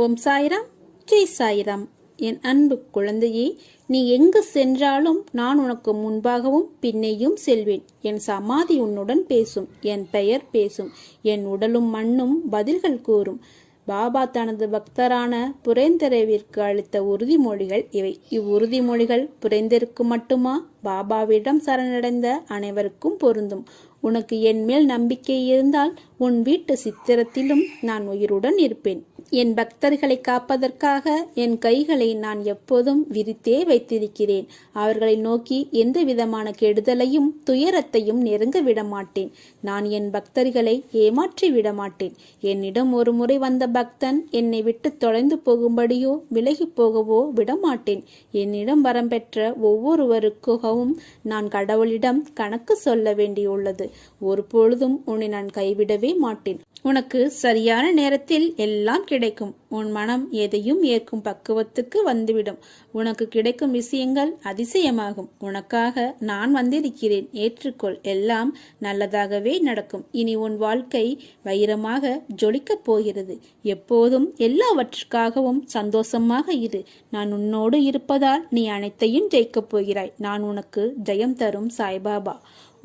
ஓம் சாய்ராம், ஜெய் சாய்ராம். என் அன்பு குழந்தையே, நீ எங்கு சென்றாலும் நான் உனக்கு முன்பாகவும் பின்னேயும் செல்வேன். என் சமாதி உன்னுடன் பேசும், என் பெயர் பேசும், என் உடலும் மண்ணும் பதில்கள் கூறும். பாபா தனது பக்தரான புரேந்தரவிற்கு அளித்த உறுதிமொழிகள் இவை. இவ்வுறுதிமொழிகள் புரேந்தருக்கு மட்டுமா? பாபாவிடம் சரணடைந்த அனைவருக்கும் பொருந்தும். உனக்கு என் மேல் நம்பிக்கை இருந்தால் உன் வீட்டு சித்திரத்திலும் நான் உயிருடன் இருப்பேன். என் பக்தர்களை காப்பதற்காக என் கைகளை நான் எப்போதும் விரித்தே வைத்திருக்கிறேன். அவர்களை நோக்கி எந்த விதமான கெடுதலையும் துயரத்தையும் நெருங்க விடமாட்டேன். நான் என் பக்தர்களை ஏமாற்றி விடமாட்டேன். என்னிடம் ஒரு முறை வந்த பக்தன் என்னை விட்டு தொலைந்து போகும்படியோ விலகி போகவோ விடமாட்டேன். என்னிடம் வரம் பெற்ற ஒவ்வொருவருக்காகவும் நான் கடவுளிடம் கணக்கு சொல்ல வேண்டியுள்ளது. ஒரு பொழுதும் உன்னை நான் கைவிடவே மாட்டேன். உனக்கு சரியான நேரத்தில் எல்லாம் கிடைக்கும். உன் மனம் எதையும் ஏற்கும் பக்குவத்துக்கு வந்துவிடும். உனக்கு கிடைக்கும் விஷயங்கள் அதிசயமாகும். உனக்காக நான் வந்திருக்கிறேன், ஏற்றுக்கொள். எல்லாம் நல்லதாகவே நடக்கும். இனி உன் வாழ்க்கை வைரமாக ஜொலிக்கப் போகிறது. எப்போதும் எல்லாவற்றுக்காகவும் சந்தோஷமாக இரு. நான் உன்னோடு இருப்பதால் நீ அனைத்தையும் ஜெயிக்கப் போகிறாய். நான் உனக்கு ஜெயம் தரும் சாய்பாபா.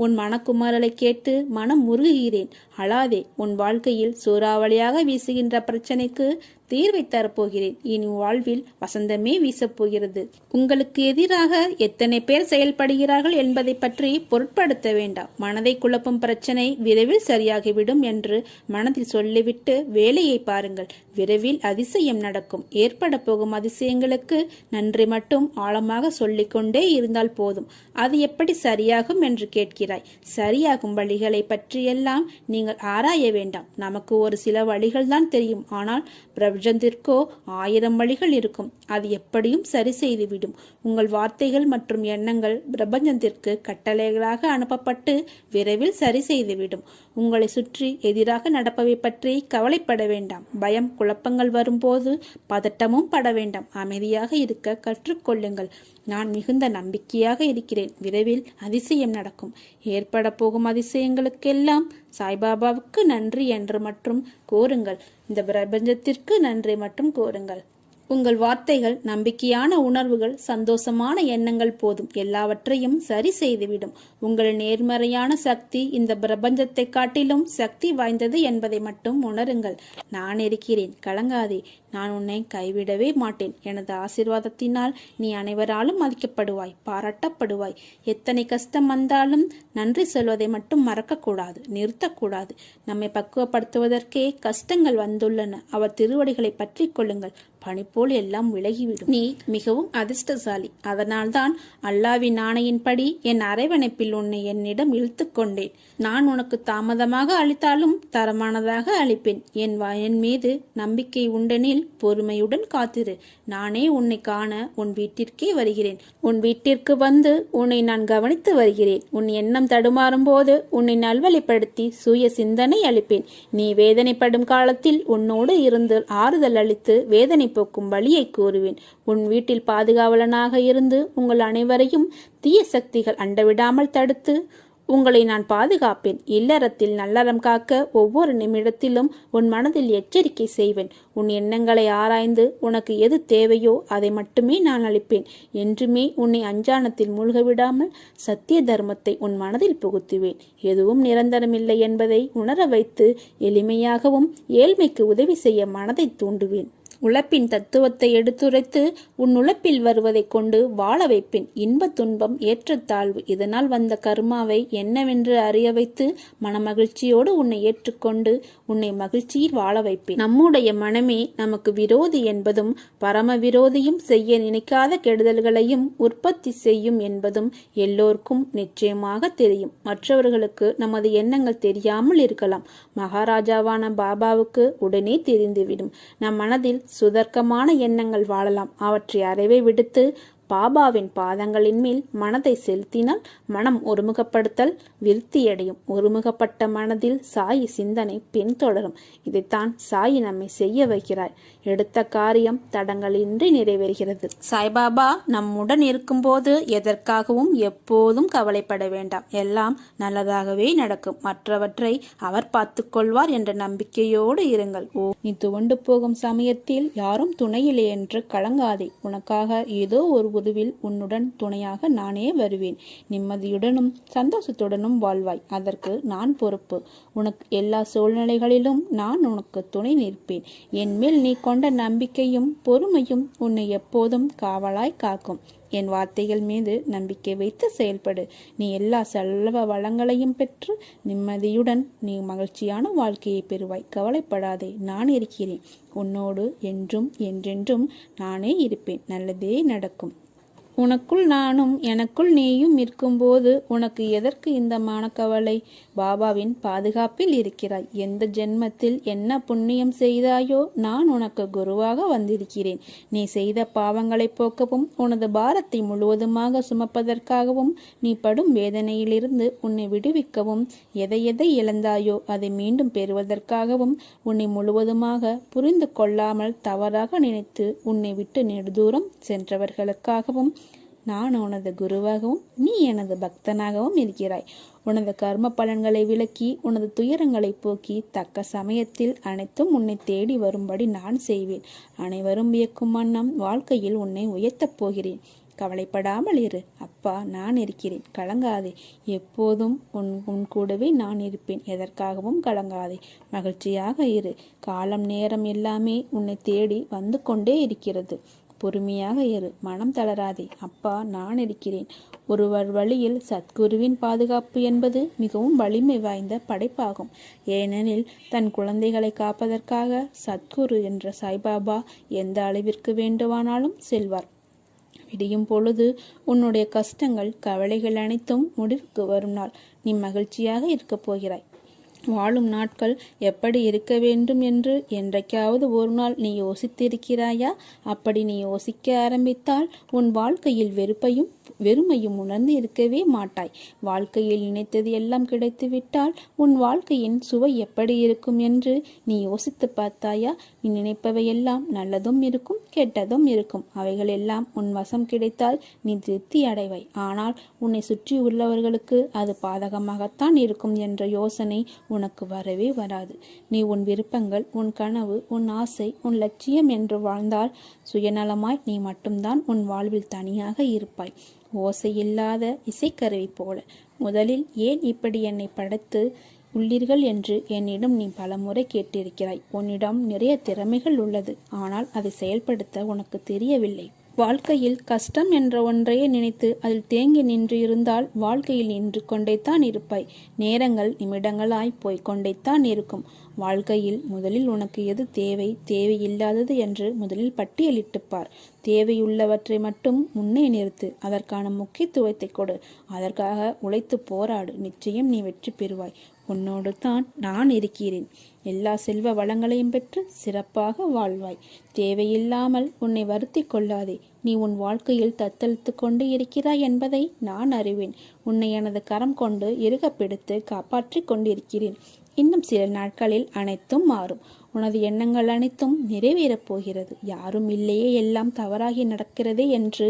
உன் மனக்குமரலை கேட்டு மனம் முருகுகிறேன். அழாதே. உன் வாழ்க்கையில் சூறாவளியாக வீசுகின்ற பிரச்சனைக்கு தீர்வை தரப்போகிறேன். இனி வாழ்வில் வசந்தமே வீசப்போகிறது. உங்களுக்கு எதிராக எத்தனை பேர் செயல்படுகிறார்கள் என்பதை பற்றி பொருட்படுத்த வேண்டாம். மனதை குழப்பும் பிரச்சனை விரைவில் சரியாகிவிடும் என்று மனதில் சொல்லிவிட்டு வேலையை பாருங்கள். விரைவில் அதிசயம் நடக்கும். ஏற்பட போகும் அதிசயங்களுக்கு நன்றி மட்டும் ஆழமாக சொல்லிக்கொண்டே இருந்தால் போதும். அது எப்படி சரியாகும் என்று கேட்கிறாய். சரியாகும் வழிகளை பற்றியெல்லாம் நீங்கள் ஆராய வேண்டாம். நமக்கு ஒரு சில வழிகள் தான் தெரியும். ஆனால் பிரபஞ்சத்திற்கோ 1000 வழிகள் இருக்கும். அது எப்படியும் சரி செய்துவிடும். உங்கள் வார்த்தைகள் மற்றும் எண்ணங்கள் பிரபஞ்சத்திற்கு கட்டளைகளாக அனுப்பப்பட்டு விரைவில் சரி செய்துவிடும். உங்களை சுற்றி எதிராக நடப்பவை பற்றி கவலைப்பட வேண்டாம். பயம் குழப்பங்கள் வரும்போது பதட்டமும் பட வேண்டாம். அமைதியாக இருக்க கற்றுக்கொள்ளுங்கள். நான் மிகுந்த நம்பிக்கையாக இருக்கிறேன். விரைவில் அதிசயம் நடக்கும். ஏற்பட போகும் அதிசயங்களுக்கெல்லாம் சாய்பாபாவுக்கு நன்றி என்று மட்டும் கூறுங்கள். இந்த பிரபஞ்சத்திற்கு நன்றி மட்டும் கூறுங்கள். உங்கள் வார்த்தைகள், நம்பிக்கையான உணர்வுகள், சந்தோஷமான எண்ணங்கள் போதும். எல்லாவற்றையும் சரி செய்துவிடும். உங்கள் நேர்மறையான சக்தி இந்த பிரபஞ்சத்தை காட்டிலும் சக்தி வாய்ந்தது என்பதை மட்டும் உணருங்கள். நான் இருக்கிறேன், கலங்காதே. நான் உன்னை கைவிடவே மாட்டேன். எனது ஆசீர்வாதத்தினால் நீ அனைவராலும் மதிக்கப்படுவாய், பாராட்டப்படுவாய். எத்தனை கஷ்டம் வந்தாலும் நன்றி சொல்வதை மட்டும் மறக்கக்கூடாது, நிறுத்தக்கூடாது. நம்மை பக்குவப்படுத்துவதற்கே கஷ்டங்கள் வந்துள்ளன. அவர் திருவடிகளை பற்றி கொள்ளுங்கள். பனி போல் எல்லாம் விலகிவிடும். நீ மிகவும் அதிர்ஷ்டசாலி. அதனால்தான் அல்லாவின் ஆணையின்படி என் அரவணைப்பில் உன்னை என்னிடம் இழுத்து கொண்டேன். நான் உனக்கு தாமதமாக அளித்தாலும் தரமானதாக அளிப்பேன். என் மீது நம்பிக்கை உண்டெனில் பொறுமையுடன் காத்திரு. நானே உன்னை காண உன் வீட்டிற்கே வருகிறேன். உன் வீட்டிற்கு வந்து உன்னை நான் கவனித்து வருகிறேன். உன் எண்ணம் தடுமாறும் போது உன்னை நல்வழிப்படுத்தி சுய சிந்தனை அளிப்பேன். நீ வேதனைப்படும் காலத்தில் உன்னோடு இருந்து ஆறுதல் அளித்து வேதனை போக்கும் வழியை கூறுவேன். உன் வீட்டில் பாதுகாவலனாக இருந்து உங்கள் அனைவரையும் தீய சக்திகள் அண்டவிடாமல் தடுத்து உங்களை நான் பாதுகாப்பேன். இல்லறத்தில் நல்லறம் காக்க ஒவ்வொரு நிமிடத்திலும் உன் மனதில் எச்சரிக்கை செய்வேன். உன் எண்ணங்களை ஆராய்ந்து உனக்கு எது தேவையோ அதை மட்டுமே நான் அளிப்பேன். என்றுமே உன்னை அஞ்ஞானத்தில் மூழ்க விடாமல் சத்திய தர்மத்தை உன் மனதில் புகுத்துவேன். எதுவும் நிரந்தரமில்லை என்பதை உணர வைத்து எளிமையாகவும் ஏழ்மைக்கு உதவி செய்ய மனதை தூண்டுவேன். உழைப்பின் தத்துவத்தை எடுத்துரைத்து உன் உழைப்பில் வருவதை கொண்டு வாழ வைப்பேன். இன்ப துன்பம் ஏற்றத்தாழ்வு இதனால் வந்த கர்மாவை என்னவென்று அறிய வைத்து மனமகிழ்ச்சியோடு உன்னை ஏற்றுக்கொண்டு உன்னை மகிழ்ச்சியில் வாழ வைப்பேன். நம்முடைய மனமே நமக்கு விரோதி என்பதும் பரம விரோதியும் செய்ய நினைக்காத கெடுதல்களையும் உற்பத்தி செய்யும் என்பதும் எல்லோருக்கும் நிச்சயமாக தெரியும். மற்றவர்களுக்கு நமது எண்ணங்கள் தெரியாமல் இருக்கலாம். மகாராஜாவான பாபாவுக்கு உடனே தெரிந்துவிடும். நம் மனதில் சுதர்க்கமான எண்ணங்கள் வாழலாம். அவற்றை அறவே விடுத்து பாபாவின் பாதங்களின் மேல் மனதை செலுத்தினால் மனம் ஒருமுகப்படுத்தல் விருத்தியடையும். ஒருமுகப்பட்ட மனதில் சாயி சிந்தனை பின்தொடரும். இதைத்தான் சாயி நம்மை செய்ய வைக்கிறார். எடுத்த காரியம் தடங்களின்றி நிறைவேறுகிறது. சாய்பாபா நம்முடன் இருக்கும்போது எதற்காகவும் எப்போதும் கவலைப்பட வேண்டாம். எல்லாம் நல்லதாகவே நடக்கும். மற்றவற்றை அவர் பார்த்து கொள்வார் என்ற நம்பிக்கையோடு இருங்கள். நீ துவண்டு போகும் சமயத்தில் யாரும் துணையில்லை என்று கலங்காதே. உனக்காக ஏதோ ஒரு உதவில் உன்னுடன் துணையாக நானே வருவேன். நிம்மதியுடனும் சந்தோஷத்துடனும் வாழ்வாய். அதற்கு நான் பொறுப்பு. உனக்கு எல்லா சூழ்நிலைகளிலும் நான் உனக்கு துணை நிற்பேன். என் மேல் நீ கொண்ட நம்பிக்கையும் பொறுமையும் உன்னை எப்போதும் காவலாய் காக்கும். என் வார்த்தைகள் மீது நம்பிக்கை வைத்து செயல்படு. நீ எல்லா செல்வ வளங்களையும் பெற்று நிம்மதியுடன் நீ மகிழ்ச்சியான வாழ்க்கையை பெறுவாய். கவலைப்படாதே, நான் இருக்கிறேன். உன்னோடு என்றும் என்றென்றும் நானே இருப்பேன். நல்லதே நடக்கும். உனக்குள் நானும் எனக்குள் நீயும் இருக்கும்போது உனக்கு எதற்கு இந்த மனக்கவலை? பாபாவின் பாதுகாப்பில் இருக்கிறாய். எந்த ஜென்மத்தில் என்ன புண்ணியம் செய்தாயோ நான் உனக்கு குருவாக வந்திருக்கிறேன். நீ செய்த பாவங்களை போக்கவும் உனது பாரத்தை முழுவதுமாக சுமப்பதற்காகவும் நீ படும் வேதனையிலிருந்து உன்னை விடுவிக்கவும் எதை எதை இழந்தாயோ அதை மீண்டும் பெறுவதற்காகவும் உன்னை முழுவதுமாக புரிந்து கொள்ளாமல் தவறாக நினைத்து உன்னை விட்டு நெடுதூரம் சென்றவர்களுக்காகவும் நான் உனது குருவாகவும் நீ எனது பக்தனாகவும் இருக்கிறாய். உனது கர்ம பலன்களை விலக்கி உனது துயரங்களை போக்கி தக்க சமயத்தில் அனைத்தும் உன்னை தேடி வரும்படி நான் செய்வேன். அனைவரும் வியக்கும் வண்ணம் வாழ்க்கையில் உன்னை உயர்த்தப் போகிறேன். கவலைப்படாமல் இரு. அப்பா நான் இருக்கிறேன். கலங்காதே. எப்போதும் உன் கூடவே நான் இருப்பேன். எதற்காகவும் கலங்காதே. மகிழ்ச்சியாக இரு. காலம் நேரம் எல்லாமே உன்னை தேடி வந்து கொண்டே இருக்கிறது. பொறுமையாக இரு. மனம் தளராதே. அப்பா நான் இருக்கிறேன். ஒருவர் வழியில் சத்குருவின் பாதுகாப்பு என்பது மிகவும் வலிமை வாய்ந்த படைப்பாகும். ஏனெனில் தன் குழந்தைகளை காப்பதற்காக சத்குரு என்ற சாய்பாபா எந்த அளவிற்கு வேண்டுமானாலும் செல்வார். விடியும் பொழுது உன்னுடைய கஷ்டங்கள் கவலைகள் அனைத்தும் முடிவுக்கு வரும் நாள். நீ மகிழ்ச்சியாக இருக்கப் போகிறாய். வாழும் நாட்கள் எப்படி இருக்க வேண்டும் என்று என்றைக்காவது ஒரு நாள் நீ யோசித்திருக்கிறாயா? அப்படி நீ யோசிக்க ஆரம்பித்தால் உன் வாழ்க்கையில் வெறுமையும் உணர்ந்து இருக்கவே மாட்டாய். வாழ்க்கையில் நினைத்தது எல்லாம் கிடைத்து விட்டால் உன் வாழ்க்கையின் சுவை எப்படி இருக்கும் என்று நீ யோசித்து பார்த்தாயா? நீ நினைப்பவையெல்லாம் நல்லதும் இருக்கும் கெட்டதும் இருக்கும். அவைகள் எல்லாம் உன் வசம் கிடைத்தால் நீ திருப்தி அடைவாய். ஆனால் உன்னை சுற்றி உள்ளவர்களுக்கு அது பாதகமாகத்தான் இருக்கும் என்ற யோசனை உனக்கு வரவே வராது. நீ உன் விருப்பங்கள், உன் கனவு, உன் ஆசை, உன் லட்சியம் என்று வாழ்ந்தால் சுயநலமாய் நீ மட்டும்தான் உன் வாழ்வில் தனியாக இருப்பாய். ஓசையில்லாத இசைக்கருவி போல. முதலில் ஏன் இப்படி என்னை படைத்து உள்ளீர்கள் என்று என்னிடம் நீ பலமுறை கேட்டிருக்கிறாய். உன்னிடம் நிறைய திறமைகள் உள்ளது. ஆனால் அதை செயல்படுத்த உனக்கு தெரியவில்லை. வாழ்க்கையில் கஷ்டம் என்ற ஒன்றையே நினைத்து அதில் தேங்கி நின்று இருந்தால் வாழ்க்கையில் நின்று கொண்டேத்தான் இருப்பாய். நேரங்கள் நிமிடங்களாய் போய்கொண்டேத்தான் இருக்கும். வாழ்க்கையில் முதலில் உனக்கு எது தேவை, தேவையில்லாதது என்று முதலில் பட்டியலிட்டுப்பார். தேவையுள்ளவற்றை மட்டும் முன்னே நிறுத்து. அதற்கான முக்கியத்துவத்தை கொடு. அதற்காக உழைத்து போராடு. நிச்சயம் நீ வெற்றி பெறுவாய். உன்னோடு தான் நான் இருக்கிறேன். எல்லா செல்வ வளங்களையும் பெற்று சிறப்பாக வாழ்வாய். தேவையில்லாமல் உன்னை வருத்தி கொள்ளாதே. நீ உன் வாழ்க்கையில் தத்தளித்து கொண்டு இருக்கிறாய் என்பதை நான் அறிவேன். உன்னை எனது கரம் கொண்டு இறுக பிடித்து காப்பாற்றி கொண்டிருக்கிறேன். இன்னும் சில நாட்களில் அனைத்தும் மாறும். உனது எண்ணங்கள் அனைத்தும் நிறைவேறப் போகிறது. யாரும் இல்லையே, எல்லாம் தவறாகி நடக்கிறதே என்று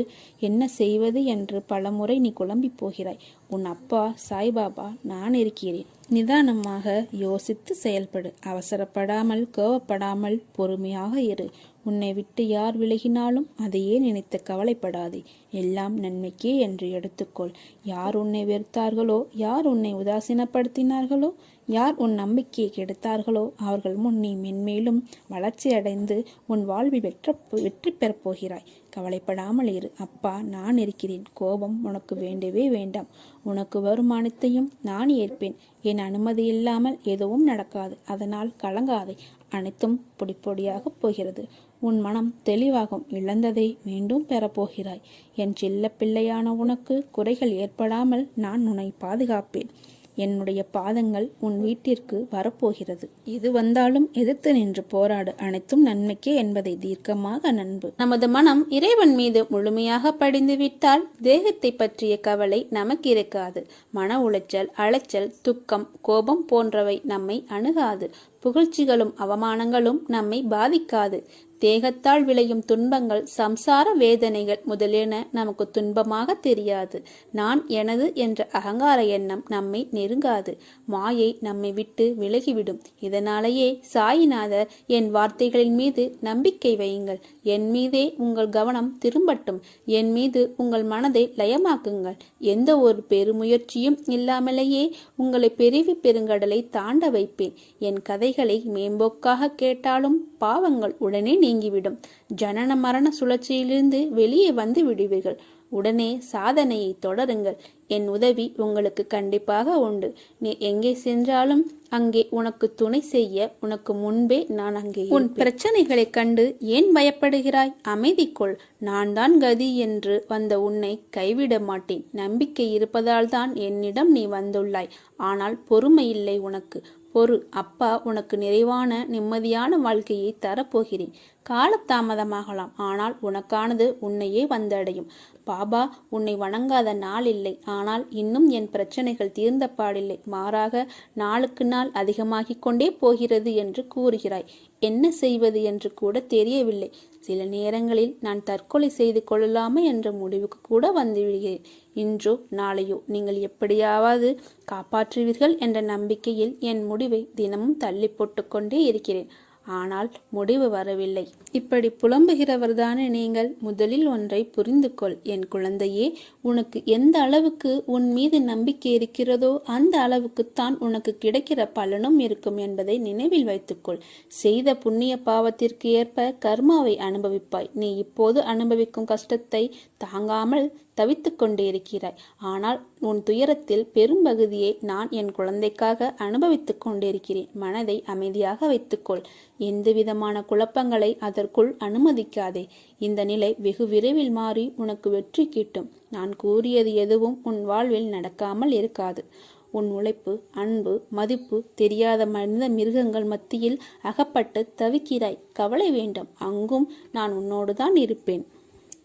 என்ன செய்வது என்று பலமுறை நீ குழம்பி போகிறாய். உன் அப்பா சாய்பாபா நான் இருக்கிறேன். நிதானமாக யோசித்து செயல்படு. அவசரப்படாமல், கோவப்படாமல் பொறுமையாக இரு. உன்னை விட்டு யார் விலகினாலும் அதையே நினைத்து கவலைப்படாதே. எல்லாம் நன்மைக்கே என்று எடுத்துக்கொள். யார் உன்னை வெறுத்தார்களோ, யார் உன்னை உதாசீனப்படுத்தினார்களோ, யார் உன் நம்பிக்கையை கெடுத்தார்களோ அவர்கள் முன் நீ மென்மேலும் வளர்ச்சி அடைந்து உன் வாழ்வில் வெற்றி பெறப் போகிறாய். கவலைப்படாமல் இரு. அப்பா நான் இருக்கிறேன். கோபம் உனக்கு வேண்டவே வேண்டாம். உனக்கு வரும் அனைத்தையும் நான் ஏற்பேன். என் அனுமதி இல்லாமல் எதுவும் நடக்காது. அதனால் கலங்காதே. அனைத்தும் பொடிப்பொடியாக போகிறது. உன் மனம் தெளிவாகும். இழந்ததை மீண்டும் பெறப்போகிறாய். என் செல்ல பிள்ளையான உனக்கு குறைகள் ஏற்படாமல் நான் உன்னை பாதுகாப்பேன். என்னுடைய பாதங்கள் உன் வீட்டிற்கு வரப்போகிறது. இது வந்தாலும் எதிர்த்து நின்று போராடு, அனைத்தும் நன்மைக்கே என்பதை தீர்க்கமாக நண்பு. நமது மனம் இறைவன் மீது முழுமையாக படிந்து விட்டால் தேகத்தை பற்றிய கவலை நமக்கு இருக்காது. மன உளைச்சல், அலைச்சல், துக்கம், கோபம் போன்றவை நம்மை அணுகாது. புகழ்ச்சிகளும் அவமானங்களும் நம்மை பாதிக்காது. தேகத்தால் விளையும் துன்பங்கள், சம்சார வேதனைகள் முதலியன நமக்கு துன்பமாக தெரியாது. நான் எனது என்ற அகங்கார எண்ணம் நம்மை நெருங்காது. மாயை நம்மை விட்டு விலகிவிடும். இதனாலேயே சாயிநாதர், என் வார்த்தைகளின் மீது நம்பிக்கை வையுங்கள், என் மீதே உங்கள் கவனம் திரும்பட்டும், என் மீது உங்கள் மனதை லயமாக்குங்கள். எந்த ஒரு பெருமுயற்சியும் இல்லாமலேயே உங்களை பெருவி பெருங்கடலை தாண்ட வைப்பேன். என் கதைகளை மேம்போக்காக கேட்டாலும் பாவங்கள் உடனே நீங்கிவிடும். ஜனன மரண சுழற்சியிலிருந்து வெளியே வந்து விடுவீர்கள். உடனே சாதனையை தொடருங்கள். என் உதவி உங்களுக்கு கண்டிப்பாக உண்டு. நீ எங்கே சென்றாலும் அங்கே உனக்கு துணை செய்ய உனக்கு முன்பே நான் அங்கே. உன் பிரச்சனைகளை கண்டு ஏன் பயப்படுகிறாய்? அமைதி கொள். நான் தான் கதி என்று வந்த உன்னை கைவிட மாட்டேன். நம்பிக்கை இருப்பதால் தான் என்னிடம் நீ வந்துள்ளாய். ஆனால் பொறுமை இல்லை உனக்கு. பொறு, அப்பா உனக்கு நிறைவான நிம்மதியான வாழ்க்கையை தரப்போகிறேன். காலதாமதமாகலாம், ஆனால் உனக்கானது உன்னையே வந்தடையும். பாபா, உன்னை வணங்காத நாள் இல்லை. ஆனால் இன்னும் என் பிரச்சனைகள் தீர்ந்த பாடில்லை. மாறாக நாளுக்கு நாள் அதிகமாகிக் கொண்டே போகிறது என்று கூறுகிறாய். என்ன செய்வது என்று கூட தெரியவில்லை. சில நேரங்களில் நான் தற்கொலை செய்து கொள்ளலாமா என்ற முடிவுக்கு கூட வந்துவிடுகிறேன். இன்றோ நாளையோ நீங்கள் எப்படியாவது காப்பாற்றுவீர்கள் என்ற நம்பிக்கையில் என் முடிவை தினமும் தள்ளி போட்டுக்கொண்டே இருக்கிறேன். ஆனால் முடிவு வரவில்லை. இப்படி புலம்புகிறவர்தானே நீங்கள்? முதலில் ஒன்றை புரிந்து கொள் என் குழந்தையே. உனக்கு எந்த அளவுக்கு உன் மீது நம்பிக்கை இருக்கிறதோ அந்த அளவுக்குத்தான் உனக்கு கிடைக்கிற பலனும் இருக்கும் என்பதை நினைவில் வைத்துக்கொள். செய்த புண்ணிய பாவத்திற்கு ஏற்ப கர்மாவை அனுபவிப்பாய். நீ இப்போது அனுபவிக்கும் கஷ்டத்தை தாங்காமல் தவித்து கொண்டே இருக்கிறாய். ஆனால் உன் துயரத்தில் பெரும்பகுதியை நான் என் குழந்தைக்காக அனுபவித்துக் கொண்டிருக்கிறேன். மனதை அமைதியாக வைத்துக்கொள். எந்த விதமான குழப்பங்களை அதற்குள் அனுமதிக்காதே. இந்த நிலை வெகு விரைவில் மாறி உனக்கு வெற்றி கிட்டும். நான் கூறியது எதுவும் உன் வாழ்வில் நடக்காமல் இருக்காது. உன் உழைப்பு, அன்பு, மதிப்பு தெரியாத மனித மிருகங்கள் மத்தியில் அகப்பட்டு தவிக்கிறாய். கவலை வேண்டாம், அங்கும் நான் உன்னோடுதான் இருப்பேன்.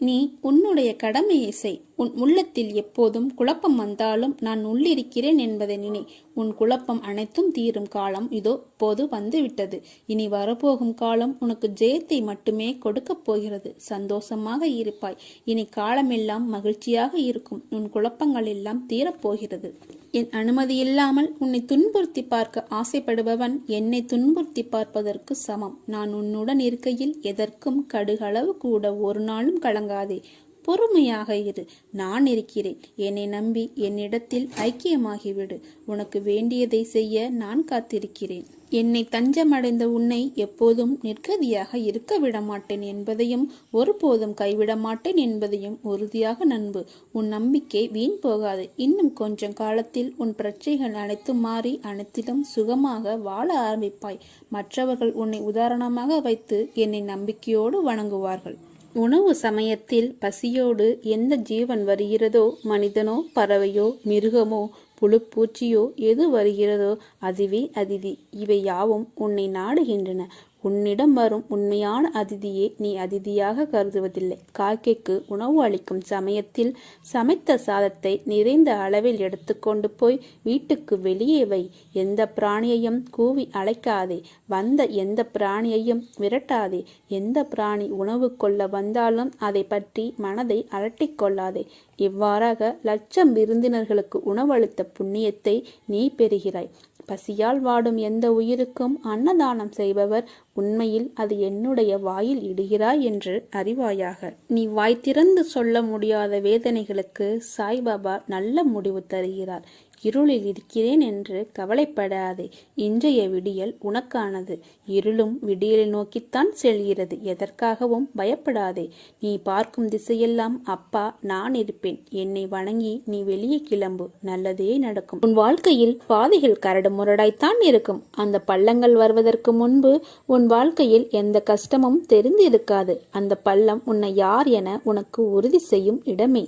நீ உன்னுடைய கடமையை செய். உன் உள்ளத்தில் எப்போதும் குழப்பம் வந்தாலும் நான் உள்ளிருக்கிறேன் என்பதை நினை. உன் குழப்பம் அனைத்தும் தீரும் காலம் இதோ போது வந்துவிட்டது. இனி வரப்போகும் காலம் உனக்கு ஜெயத்தை மட்டுமே கொடுக்கப் போகிறது. சந்தோஷமாக இருப்பாய். இனி காலமெல்லாம் மகிழ்ச்சியாக இருக்கும். உன் குழப்பங்கள் எல்லாம் தீரப்போகிறது. என் அனுமதி இல்லாமல் உன்னை துன்புறுத்தி பார்க்க ஆசைப்படுபவன் என்னை துன்புறுத்தி பார்ப்பதற்கு சமம். நான் உன்னுடன் இருக்கையில் எதற்கும் கடுகளவு கூட ஒரு நாளும் கலங்காதே. பொறுமையாக இரு. நான் இருக்கிறேன். என்னை நம்பி என்னிடத்தில் ஐக்கியமாகிவிடு. உனக்கு வேண்டியதை செய்ய நான் காத்திருக்கிறேன். என்னை தஞ்சமடைந்த உன்னை எப்போதும் நிர்கதியாக இருக்க விட மாட்டேன் என்பதையும் ஒருபோதும் கைவிட மாட்டேன் என்பதையும் உறுதியாக நம்பு. உன் நம்பிக்கை வீண் போகாது. இன்னும் கொஞ்சம் காலத்தில் உன் பிரச்சனைகள் அனைத்தும் மாறி அனைத்திலும் சுகமாக வாழ ஆரம்பிப்பாய். மற்றவர்கள் உன்னை உதாரணமாக வைத்து என்னை நம்பிக்கையோடு வணங்குவார்கள். உணவு சமயத்தில் பசியோடு எந்த ஜீவன் வருகிறதோ, மனிதனோ பறவையோ மிருகமோ புழுப்பூச்சியோ எது வருகிறதோ அதுவே அதிதி. இவை யாவும் உன்னை நாடுகின்றன. உன்னிடம் வரும் உண்மையான அதிதியை நீ அதிதியாக கருதுவதில்லை. காக்கைக்கு உணவு அளிக்கும் சமயத்தில் சமைத்த சாதத்தை நிறைந்த அளவில் எடுத்துக்கொண்டு போய் வீட்டுக்கு வெளியே வை. எந்த பிராணியையும் கூவி அழைக்காதே. வந்த எந்த பிராணியையும் விரட்டாதே. எந்த பிராணி உணவு கொள்ள வந்தாலும் அதை பற்றி மனதை அலட்டிக் கொள்ளாதே. இவ்வாறாக லட்சம் விருந்தினர்களுக்கு உணவளித்த புண்ணியத்தை நீ பெறுகிறாய். பசியால் வாடும் எந்த உயிருக்கும் அன்னதானம் செய்பவர் உண்மையில் அது என்னுடைய வாயில் இடுகிறாய் என்று அறிவாயாக. நீ வாய் திறந்து சொல்ல முடியாத வேதனைகளுக்கு சாய்பாபா நல்ல முடிவு தருகிறார். இருளில் இருக்கிறேன் என்று கவலைப்படாதே. இன்றைய விடியல் உனக்கானது. இருளும் விடியலை நோக்கித்தான் செல்கிறது. எதற்காகவும் பயப்படாதே. நீ பார்க்கும் திசையெல்லாம் அப்பா நான் இருப்பேன். என்னை வணங்கி நீ வெளியே கிளம்பு. நல்லதே நடக்கும். உன் வாழ்க்கையில் பாதைகள் கரடு முரடாய்த்தான் இருக்கும். அந்த பள்ளங்கள் வருவதற்கு முன்பு உன் வாழ்க்கையில் எந்த கஷ்டமும் தெரிந்து இருக்காது. அந்த பள்ளம் உன்னை யார் என உனக்கு உறுதி செய்யும் இடமே.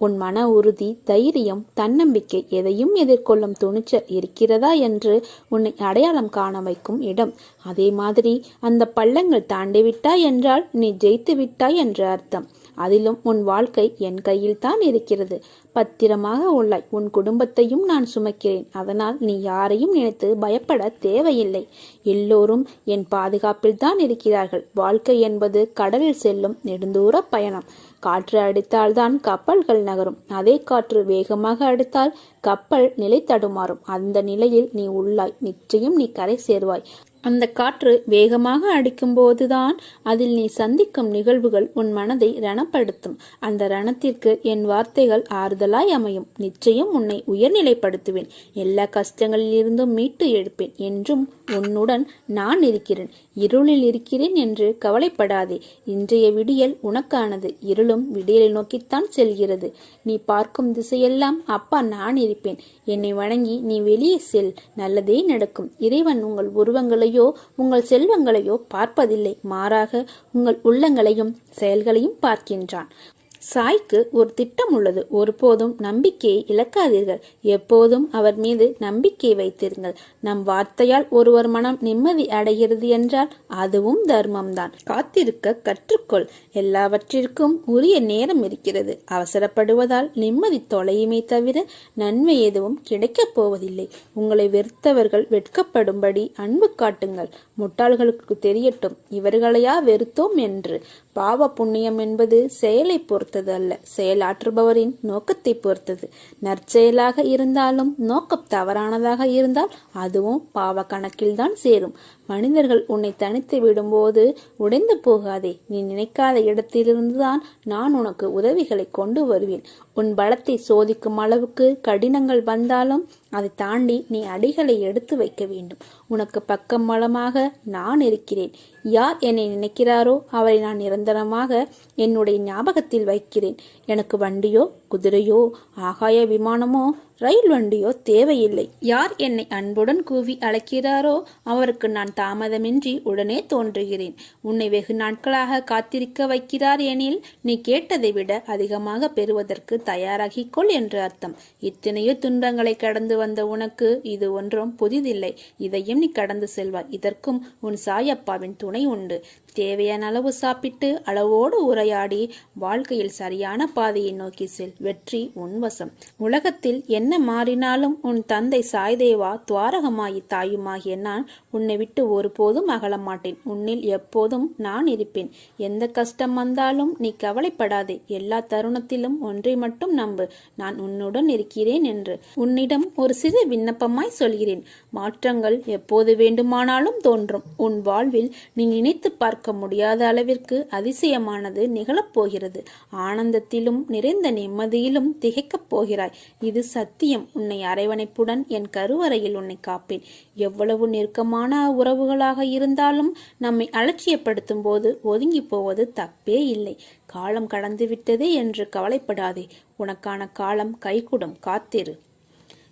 உன் மன உறுதி, தைரியம், தன்னம்பிக்கை, எதையும் எதிர்கொள்ளும் துணிச்சல் இருக்கிறதா என்று உன்னை அடையாளம் காண வைக்கும் இடம். அதே மாதிரி அந்த பள்ளங்கள் தாண்டிவிட்டாய் என்றால் நீ ஜெயித்து விட்டாய் என்று அர்த்தம். அதிலும் உன் வாழ்க்கை என் கையில் தான் இருக்கிறது. பத்திரமாக உள்ளாய். உன் குடும்பத்தையும் நான் சுமக்கிறேன். அதனால் நீ யாரையும் நினைத்து பயப்பட தேவையில்லை. எல்லோரும் என் பாதுகாப்பில் தான் இருக்கிறார்கள். வாழ்க்கை என்பது கடலில் செல்லும் நெடுந்தூர பயணம். காற்று அடித்தால்தான் கப்பல்கள் நகரும். அதே காற்று வேகமாக அடித்தால் கப்பல் நிலை தடுமாறும். அந்த நிலையில் நீ உள்ளாய். நிச்சயம் நீ கரை சேர்வாய். அந்த காற்று வேகமாக அடிக்கும் போதுதான் அதில் நீ சந்திக்கும் நிகழ்வுகள் உன் மனதை ரணப்படுத்தும். அந்த ரணத்திற்கு என் வார்த்தைகள் ஆறுதலாய் அமையும். நிச்சயம் உன்னை உயர்நிலைப்படுத்துவேன். எல்லா கஷ்டங்களில் இருந்தும் மீட்டு எடுப்பேன். என்றும் உன்னுடன் நான் இருக்கிறேன். இருளில் இருக்கிறேன் என்று கவலைப்படாதே. இன்றைய விடியல் உனக்கானது. இருளும் விடியலை நோக்கித்தான் செல்கிறது. நீ பார்க்கும் திசையெல்லாம் அப்பா நான் இருப்பேன். என்னை வணங்கி நீ வெளியே செல். நல்லதே நடக்கும். இறைவன் உங்கள் உருவங்களையோ உங்கள் செல்வங்களையோ பார்ப்பதில்லை. மாறாக உங்கள் உள்ளங்களையும் செயல்களையும் பார்க்கின்றான். சாய்க்கு ஒரு திட்டம் உள்ளது. ஒருபோதும் நம்பிக்கையை இழக்காதீர்கள். எப்போதும் அவர் மீது நம்பிக்கை வைத்திருங்கள். நம் வார்த்தையால் ஒருவர் மனம் நிம்மதி அடைகிறது என்றால் அதுவும் தர்மம்தான். காத்திருக்க கற்றுக்கொள். எல்லாவற்றிற்கும் உரிய நேரம் இருக்கிறது. அவசரப்படுவதால் நிம்மதி தொலையுமே தவிர நன்மை எதுவும் கிடைக்கப் போவதில்லை. உங்களை வெறுத்தவர்கள் வெட்கப்படும்படி அன்பு காட்டுங்கள். முட்டாள்களுக்கு தெரியட்டும் இவர்களையா வெறுத்தோம் என்று. பாவ புண்ணியம் என்பது செயலை பொறுத்தது அல்ல, செயலாற்றுபவரின் நோக்கத்தை பொறுத்தது. நற்செயலாக இருந்தாலும் நோக்கம் தவறானதாக இருந்தால் அதுவும் பாவ கணக்கில்தான் சேரும். மனிதர்கள் உன்னை தனித்து விடும்போது உடைந்து போகாதே. நீ நினைக்காத இடத்திலிருந்துதான் நான் உனக்கு உதவிகளை கொண்டு வருவேன். உன் பலத்தை சோதிக்கும் அளவுக்கு கடினங்கள் வந்தாலும் அதை தாண்டி நீ அடிகளை எடுத்து வைக்க வேண்டும். உனக்கு பக்கம் பலமாக நான் இருக்கிறேன். யார் என்னை நினைக்கிறாரோ அவரை நான் நிரந்தரமாக என்னுடைய ஞாபகத்தில் வைக்கிறேன். எனக்கு வண்டியோ குதிரையோ ஆகாய விமானமோ ரயில் வண்டியோ தேவையில்லை. யார் என்னை அன்புடன் கூவி அழைக்கிறாரோ அவருக்கு நான் தாமதமின்றி உடனே தோன்றுகிறேன். உன்னை வெகு நாட்களாக காத்திருக்க வைக்கிறார் எனில் நீ கேட்டதை விட அதிகமாக பெறுவதற்கு தயாராகிக்கொள் என்று அர்த்தம். இத்தனையோ துன்பங்களை கடந்து வந்த உனக்கு இது ஒன்றும் புதிதில்லை. இதையும் நீ கடந்து செல்வாய். இதற்கும் உன் சாயப்பாவின் துணை உண்டு. தேவையான அளவு சாப்பிட்டு அளவோடு உரையாடி வாழ்க்கையில் சரியான பாதையை நோக்கி செல். வெற்றி உன்வசம். உலகத்தில் என்ன மாறினாலும் உன் தந்தை சாய்தேவா துவாரகமாயி தாயுமாகிய நான் உன்னை விட்டு ஒருபோதும் அகல மாட்டேன். உன்னில் எப்போதும் நான் இருப்பேன். எந்த கஷ்டம் வந்தாலும் நீ கவலைப்படாதே. எல்லா தருணத்திலும் ஒன்றை மட்டும் நம்பு, நான் உன்னுடன் இருக்கிறேன் என்று. உன்னிடம் ஒரு சிறு விண்ணப்பமாய் சொல்கிறேன். மாற்றங்கள் எப்போது வேண்டுமானாலும் தோன்றும். உன் வாழ்வில் நீ நினைத்து பார்க்க முடியாத அளவிற்கு அதிசயமானது நிகழப்போகிறது. ஆனந்தத்திலும் நிறைந்த நிம்மதியிலும் திகைக்கப் போகிறாய். இது சத்தியம். உன்னை அரவணைப்புடன் என் கருவறையில் உன்னை காப்பேன். எவ்வளவு நெருக்கமான உறவுகளாக இருந்தாலும் நம்மை அலட்சியப்படுத்தும் போது ஒதுங்கி போவது தப்பே இல்லை. காலம் கடந்துவிட்டதே என்று கவலைப்படாதே. உனக்கான காலம் கைகூடும். காத்திரு.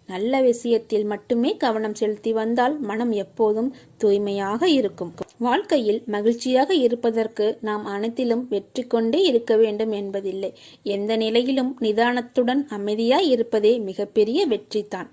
நல்ல விஷயத்தில் மட்டுமே கவனம் செலுத்தி வந்தால் மனம் எப்போதும் தூய்மையாக இருக்கும். வாழ்க்கையில் மகிழ்ச்சியாக இருப்பதற்கு நாம் அனைத்திலும் வெற்றி கொண்டே இருக்க வேண்டும் என்பதில்லை. எந்த நிலையிலும் நிதானத்துடன் அமைதியாய் இருப்பதே மிகப்பெரிய வெற்றிதான்.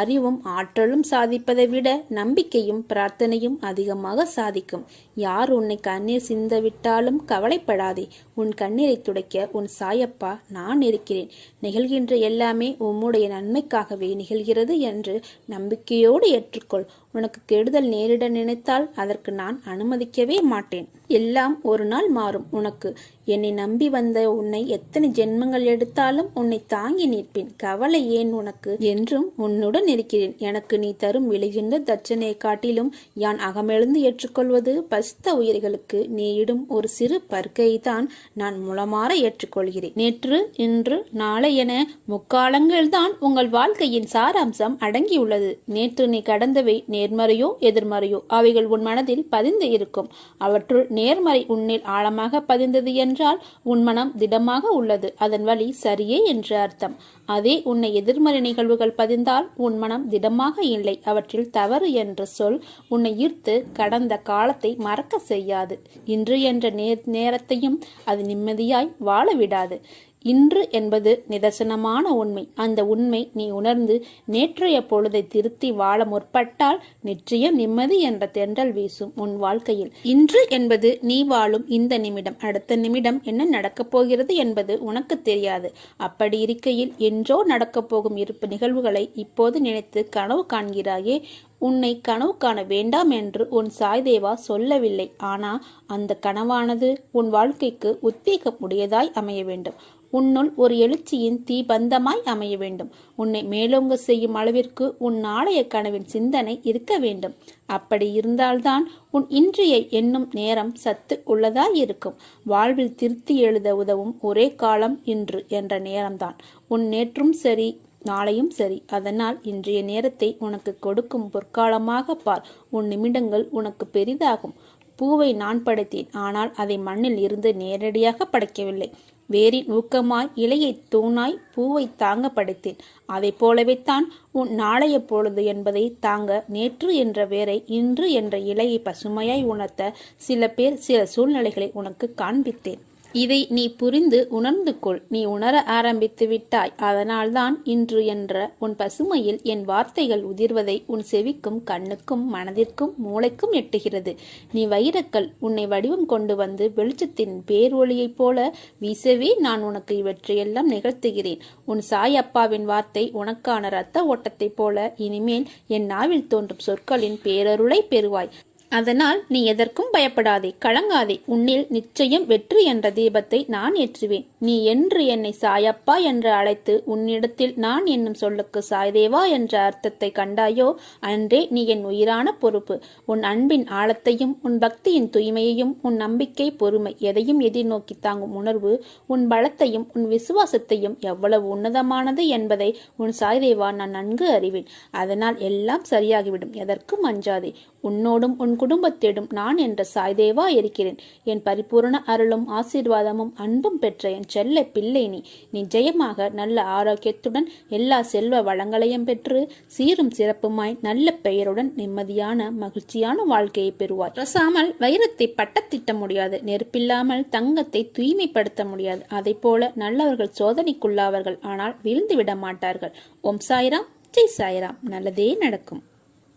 அறிவும் ஆற்றலும் சாதிப்பதை விட நம்பிக்கையும் பிரார்த்தனையும் அதிகமாக சாதிக்கும். யார் உன்னை கண்ணீர் சிந்தவிட்டாலும் கவலைப்படாதே. உன் கண்ணீரை துடைக்க உன் சாயப்பா நான் இருக்கிறேன். நிகழ்கின்ற எல்லாமே உம்முடைய நன்மைக்காகவே நிகழ்கிறது என்று நம்பிக்கையோடு ஏற்றுக்கொள். உனக்கு கெடுதல் நேரிட நினைத்தால் அதற்கு நான் அனுமதிக்கவே மாட்டேன். எல்லாம் ஒரு நாள் மாறும். உனக்கு என்னை நம்பி வந்த உன்னை எத்தனை ஜென்மங்கள் எடுத்தாலும் உன்னை தாங்கி நிற்பேன். கவலை ஏன் உனக்கு? என்றும் உன்னுடன் இருக்கிறேன். எனக்கு நீ தரும் விளைகின்ற தட்சணையை காட்டிலும் யான் அகமெழுந்து ஏற்றுக்கொள்வது பசித்த உயிர்களுக்கு நீ இடும் ஒரு சிறு பருக்கையை தான் நான் முளமாற ஏற்றுக்கொள்கிறேன். நேற்று இன்று நாளை என முக்காலங்கள் தான் உங்கள் வாழ்க்கையின் சாராம்சம் அடங்கியுள்ளது. நேற்று நீ கடந்தவை நேர்மறையோ எதிர்மறையோ அவைகள் உன் மனதில் பதிந்து இருக்கும். அவற்றுள் நேர்மறை உன்னில் ஆழமாக பதிந்தது என்றால் உன் மனம் திடமாக உள்ளது. அதன் வழி சரியே என்று அர்த்தம். அதே உன்னை எதிர்மறை நிகழ்வுகள் பதிந்தால் உன் மனம் திடமாக இல்லை, அவற்றில் தவறு என்ற சொல் உன்னை ஈர்த்து கடந்த காலத்தை மறக்க செய்யாது. இன்று என்ற நேரத்தையும் அது நிம்மதியாய் வாழ விடாது. இன்று என்பது நிதர்சனமான உண்மை. அந்த உண்மை நீ உணர்ந்து நேற்றைய பொழுதை திருத்தி வாழ முற்பட்டால் நிச்சயம் நிம்மதி என்ற தென்றல் வீசும் உன் வாழ்க்கையில். இன்று என்பது நீ வாழும் இந்த நிமிடம். அடுத்த நிமிடம் என்ன நடக்கப் போகிறது என்பது உனக்கு தெரியாது. அப்படி இருக்கையில் என்றோ நடக்கப் போகும் இருப்பு நிகழ்வுகளை இப்போது நினைத்து கனவு காண்கிறாயே. உன்னை கனவு காண வேண்டாம் என்று உன் சாய்தேவா சொல்லவில்லை. ஆனா அந்த கனவானது உன் வாழ்க்கைக்கு உத்வேகம் உடையதாய் அமைய வேண்டும். உன்னுள் ஒரு எழுச்சியின் தீபந்தமாய் அமைய வேண்டும். உன்னை மேலோங்க செய்யும் அளவிற்கு உன் நாளைய கனவின் சிந்தனை இருக்க வேண்டும். அப்படி இருந்தால்தான் உன் இன்றைய எண்ணும் நேரம் சத்து உள்ளதாய் இருக்கும். வாழ்வில் திருத்தி எழுத உதவும் ஒரே காலம் இன்று என்ற நேரம்தான். உன் நேற்றும் சரி, நாளையும் சரி. அதனால் இன்றைய நேரத்தை உனக்கு கொடுக்கும் பொற்காலமாக பார். உன் நிமிடங்கள் உனக்கு பெரிதாகும். பூவை நான் படைத்தேன், ஆனால் அதை மண்ணில் இருந்து நேரடியாக படைக்கவில்லை. வேரின் ஊக்கமாய், இலையை தூணாய், பூவை தாங்க படைத்தேன். அதை போலவே தான் உன் நாளைய பொழுது என்பதை தாங்க நேற்று என்ற வேரை, இன்று என்ற இலையை பசுமையாய் உணர்த்த சில பேர், சில சூழ்நிலைகளை உனக்கு காண்பித்தேன். இதை நீ புரிந்து உணர்ந்து கொள். நீ உணர ஆரம்பித்து விட்டாய். அதனால்தான் இன்று என்ற உன் பசுமையில் என் வார்த்தைகள் உதிர்வதை உன் செவிக்கும், கண்ணுக்கும், மனதிற்கும், மூளைக்கும் எட்டுகிறது. நீ வைரக்கல். உன்னை வடிவம் கொண்டு வந்து வெளிச்சத்தின் பேரொளியைப் போல வீசவே நான் உனக்கு இவற்றையெல்லாம் நிகழ்த்துகிறேன். உன் சாய் அப்பாவின் வார்த்தை உனக்கான இரத்த ஓட்டத்தைப் போல இனிமேல் என் நாவில் தோன்றும் சொற்களின் பேரருளை பெறுவாய். அதனால் நீ எதற்கும் பயப்படாதே, கலங்காதே. உன்னில் நிச்சயம் வெற்றி என்ற தீபத்தை நான் ஏற்றுவேன். நீ என்று என்னை சாயப்பா என்று அழைத்து உன்னிடத்தில் நான் என்னும் சொல்லுக்கு சாய்தேவா என்ற அர்த்தத்தை கண்டாயோ, அன்றே நீ என் உயிரான பொறுப்பு. உன் அன்பின் ஆழத்தையும், உன் பக்தியின் தூய்மையையும், உன் நம்பிக்கை, பொறுமை எதையும் எதிர்நோக்கி தாங்கும் உணர்வு, உன் பலத்தையும் உன் விசுவாசத்தையும் எவ்வளவு உன்னதமானது என்பதை உன் சாய்தேவா நான் நன்கு அறிவேன். அதனால் எல்லாம் சரியாகிவிடும். எதற்கும் அஞ்சாதே. உன்னோடும் உன் குடும்பத்திடும் நான் என்ற சாய்தேவா இருக்கிறேன். என் பரிபூர்ண அருளும் ஆசீர்வாதமும் அன்பும் பெற்ற என் செல்ல பிள்ளை நீ. நிச்சயமாக நல்ல ஆரோக்கியத்துடன் எல்லா செல்வ வளங்களையும் பெற்று சீரும் சிறப்புமாய் நல்ல பெயருடன் நிம்மதியான மகிழ்ச்சியான வாழ்க்கையை பெறுவார். ரசாமல் வைரத்தை பட்டத்திட்ட முடியாது, நெருப்பில்லாமல் தங்கத்தை தூய்மைப்படுத்த முடியாது. அதை போல நல்லவர்கள் சோதனைக்குள்ளாவர்கள், ஆனால் வீழ்ந்து விட மாட்டார்கள். ஓம் சாய்ராம், ஜெய் சாய்ராம். நல்லதே நடக்கும்.